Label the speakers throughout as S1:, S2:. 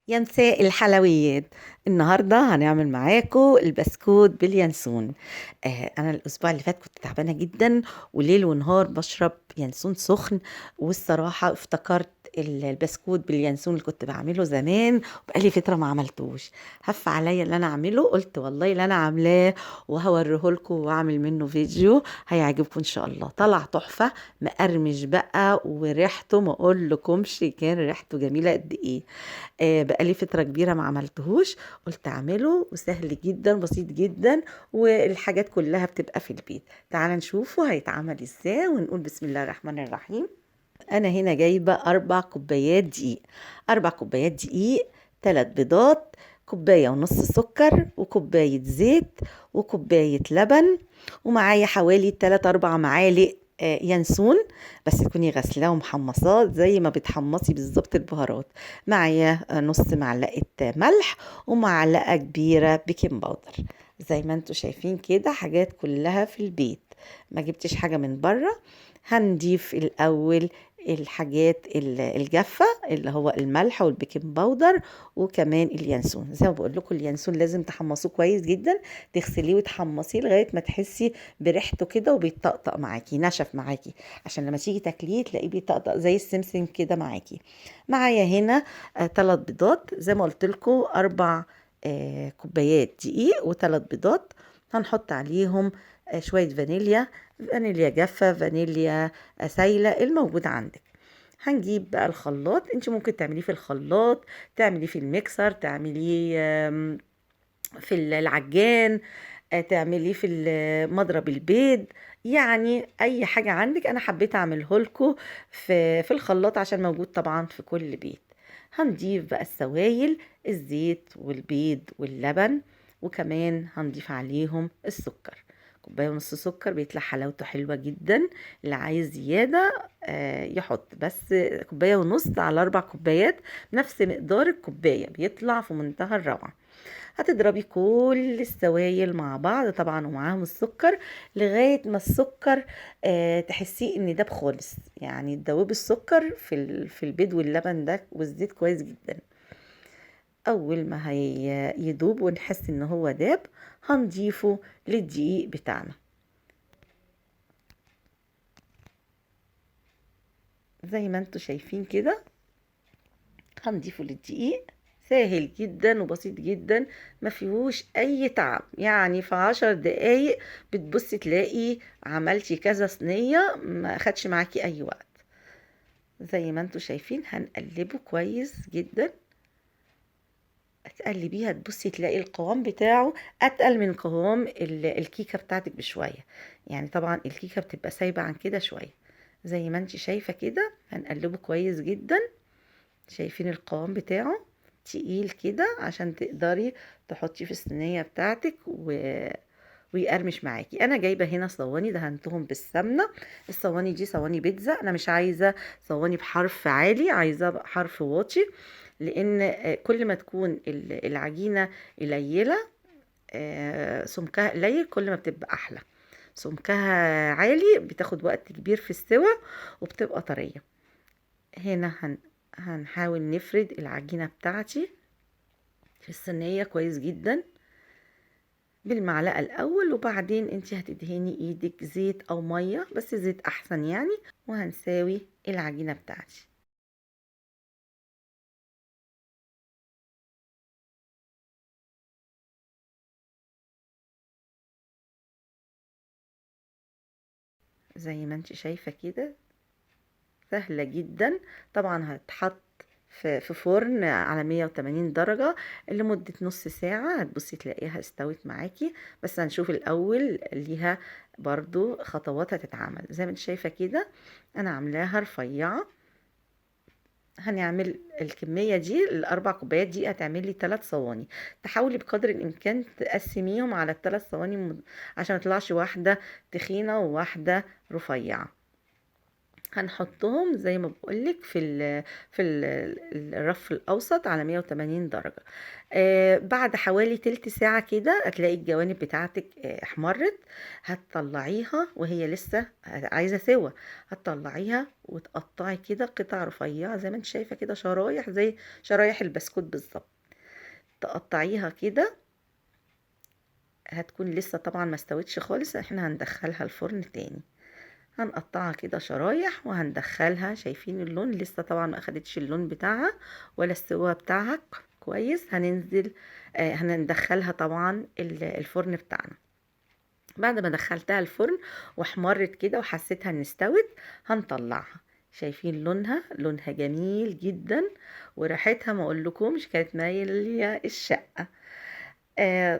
S1: يا مساء الحلويات. النهارده هنعمل معاكم البسكوت باليانسون. انا الاسبوع اللي فات كنت تعبانه جدا، وليل ونهار بشرب ينسون سخن. والصراحه افتكرت البسكوت باليانسون اللي كنت بعمله زمان، وبقالي فتره ما عملتوش. هف عليا اللي انا اعمله، قلت والله اللي انا عاملاه وهوريه لكم واعمل منه فيديو هيعجبكم ان شاء الله. طلع تحفه، مقرمش بقى، وريحته ما اقول لكمش كان ريحته جميله قد ايه. بقالي فترة كبيرة ما عملتهوش، قلت اعمله وسهل جدا بسيط جدا، والحاجات كلها بتبقى في البيت. تعال نشوفه هيتعمل ازاي ونقول بسم الله الرحمن الرحيم. انا هنا جايبة 4 كوبايات دقيق. 4 كوبايات دقيق، 3 بيضات، كوباية ونص سكر، وكوباية زيت، وكوباية لبن، ومعايا حوالي 3 4 معالق ينسون، بس تكوني غسلاه ومحمصاه زي ما بتحمصي بالظبط البهارات. معايا نص معلقة ملح، ومعلقة كبيرة بيكنج باودر. زي ما انتوا شايفين كده، حاجات كلها في البيت، ما جبتش حاجة من بره. هنضيف الأول الحاجات الجافة اللي هو الملح والبيكنج باودر، وكمان اليانسون. زي ما بقول لكم اليانسون لازم تحمصوه كويس جدا، تغسليه وتحمصيه لغاية ما تحسي بريحته كده وبيطقطق معاكي، نشف معاكي، عشان لما تيجي تاكليه تلاقيه بيطقطق زي السمسم كده معاكي. معايا هنا 3 بيضات، زي ما قلت لكم 4 كوبايات دقيق و3 بيضات. هنحط عليهم شوية فانيليا، فانيليا جافة، فانيليا سايلة، الموجود عندك. هنجيب بقى الخلاط، انت ممكن تعمليه في الخلاط، تعمليه في الميكسر، تعمليه في العجان، تعمليه في مضرب البيض. يعني اي حاجة عندك. انا حبيت اعمله لكم في الخلاط عشان موجود طبعا في كل بيت. هنضيف بقى السوائل، الزيت والبيض واللبن، وكمان هنضيف عليهم السكر. كوباية ونص سكر بيطلع حلاوته حلوة جدا. اللي عايز زيادة يحط، بس كوباية ونص على 4 كوبايات، نفس مقدار الكوباية، بيطلع في منتهى الروعة. هتضربي كل السوائل مع بعض طبعا ومعاهم السكر، لغاية ما السكر تحسيه ان داب خالص. يعني تدوبي السكر في البيض واللبن ده والزيت كويس جدا. اول ما يدوب ونحس ان هو داب، هنضيفه للدقيق بتاعنا. زي ما انتوا شايفين كده، هنضيفه للدقيق. سهل جدا وبسيط جدا، ما فيهوش اي تعب. يعني في 10 دقايق بتبصي تلاقي عملتي كذا صينية، ما خدش معاكي اي وقت. زي ما انتوا شايفين هنقلبه كويس جدا. تقلبيها تبصي تلاقي القوام بتاعه اتقل من قوام الكيكة بتاعتك بشوية. يعني طبعا الكيكة بتبقى سايبة عن كده شوية. زي ما انت شايفة كده هنقلبه كويس جدا. شايفين القوام بتاعه تقيل كده، عشان تقدري تحطيه في الصينية بتاعتك ويقرمش معاكي. انا جايبه هنا صواني دهنتهم بالسمنه. الصواني دي صواني بيتزا، انا مش عايزه صواني بحرف عالي، عايزه بحرف واطي، لان كل ما تكون العجينه قليله، سمكها قليل، كل ما بتبقى احلى. سمكها عالي بتاخد وقت كبير في السوى وبتبقى طريه. هنا هنحاول نفرد العجينة بتاعتي في الصينية كويس جدا بالمعلقة الأول، وبعدين انتي هتدهني ايدك زيت أو مية، بس زيت أحسن يعني. وهنساوي العجينة بتاعتي. زي ما انتي شايفة كده، سهلة جدا. طبعا هتحط في فرن على 180 درجة لمدة نص ساعة، هتبصي تلاقيها استوت معاكي. بس هنشوف الأول ليها برضو خطوات هتتعمل. زي ما انت شايفة كده أنا عاملاها رفيعة. هنعمل الكمية دي، ال4 كوبايات دي هتعملي 3 صواني. تحاولي بقدر الإمكان تقسميهم على ال3 صواني، عشان متطلعش واحدة تخينة وواحدة رفيعة. هنحطهم زي ما بقول لك الرف الاوسط على 180 درجه. بعد حوالي تلت ساعه كده هتلاقي الجوانب بتاعتك احمرت. هتطلعيها وهي لسه عايزه سوا. هتطلعيها وتقطعي كده قطع رفيعه زي ما انت شايفه كده، شرايح زي شرايح البسكوت بالظبط. تقطعيها كده. هتكون لسه طبعا ما استوتش خالص، احنا هندخلها الفرن تاني. هنقطعها كده شرايح وهندخلها. شايفين اللون؟ لسه طبعا ما اخدتش اللون بتاعها ولا السوا بتاعها كويس. هننزل هندخلها طبعا الفرن بتاعنا. بعد ما دخلتها الفرن واحمرت كده وحسيتها ان استوت، هنطلعها. شايفين لونها جميل جدا، وريحتها ما اقولكمش كانت مالية الشقة.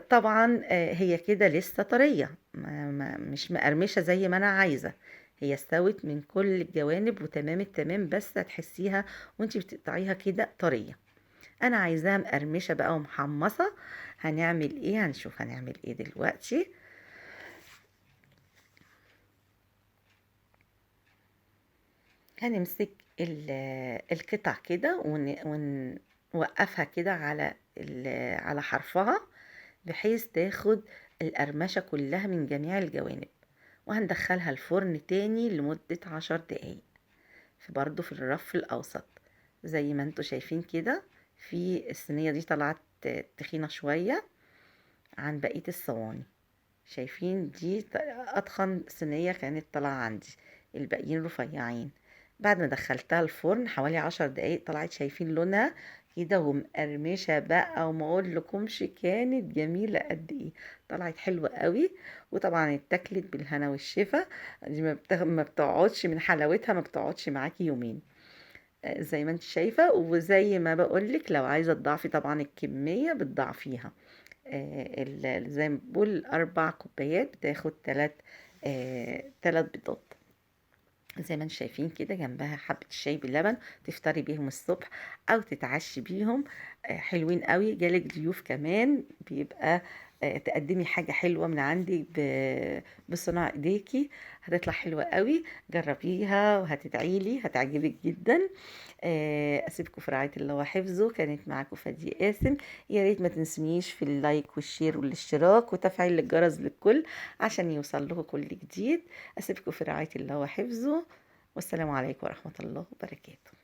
S1: طبعا هي كده لسه طرية، مش مقرمشة زي ما انا عايزة. هي استوت من كل الجوانب وتمام التمام، بس هتحسيها وانتي بتقطعيها كده طرية. انا عايزاها مقرمشة بقى ومحمصة. هنعمل ايه؟ هنشوف هنعمل ايه دلوقتي. هنمسك القطع كده ونوقفها كده على حرفها، بحيث تاخد القرمشة كلها من جميع الجوانب. وهندخلها الفرن تاني لمدة 10 دقايق، برضو في الرف الأوسط زي ما انتوا شايفين كده. في الصينية دي طلعت تخينة شوية عن بقية الصواني. شايفين؟ دي أتخن صينية كانت طالعة عندي، الباقيين رفيعين. بعد ما دخلتها الفرن حوالي 10 دقايق طلعت، شايفين لونها كده ومقرمشة بقى، وما اقول لكمش كانت جميلة قد ايه. طلعت حلوة قوي، وطبعا اتاكلت بالهنا والشفا. دي ما بتقعدش من حلاوتها، ما بتقعدش معاكي يومين. زي ما انت شايفة. وزي ما بقولك لو عايزة تضعفي طبعا الكمية بتضعفيها. زي ما بقول 4 كوبايات بتاخد 3 بيضات. زي ما انتم شايفين كده، جنبها حبة الشاي باللبن تفطري بيهم الصبح او تتعشي بيهم. حلوين قوي. جالك ضيوف كمان بيبقى تقدمي حاجة حلوة من عندك بصنع ايديكي، هتطلع حلوة قوي. جربيها وهتدعيلي، هتعجبك جدا. اسيبكم في رعاية الله وحفظه. كانت معاكم فادية قاسم. يا ريت ما تنسونيش في اللايك والشير والاشتراك وتفعيل الجرس للكل عشان يوصل لكم كل جديد. اسيبكم في رعاية الله وحفظه، والسلام عليكم ورحمة الله وبركاته.